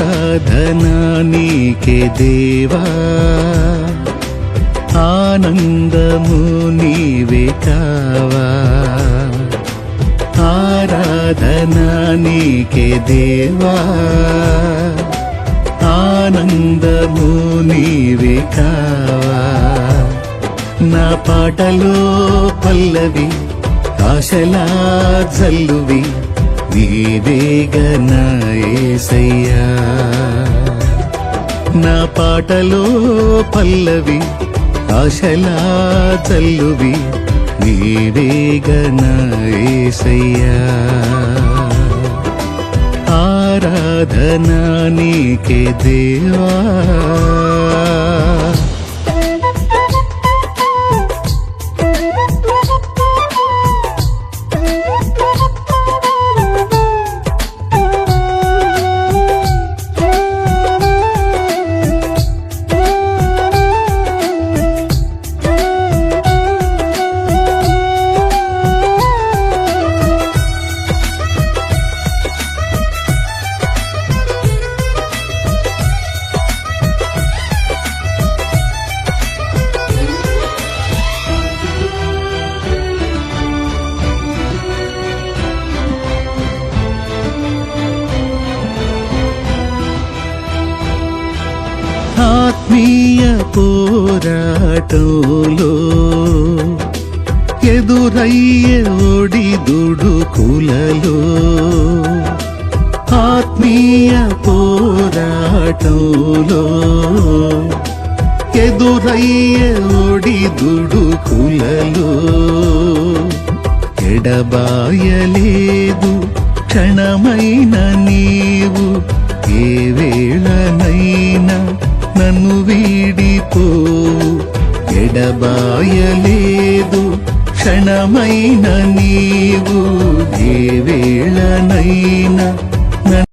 ఆరాధనా నీకే దేవా ఆనందము నీవే కావా ఆరాధనా నీకే దేవా ఆనందము నీవే కావా నా పాటలో పల్లవి ఆశలా జల్లువి నీవేగా నా యేసయ్యా నా పాటలో పల్లవి ఆశలా జల్లువి నీవేగా నా యేసయ్యా ఆరాధనా నీకే దేవా ఆత్మీయ పోరాటంలో ఎదురయ్యే ఒడిదుడుకులలో ఆత్మీయ పోరాటంలో ఎదురయ్యే ఒడిదుడుకులలో ఎడబాయలేదు క్షణమైన నీవు ఏ వేళనైనా నన్ను వీడిపో ఎడబాయలేదు క్షణమైన నీవు ఏ వేళనైనా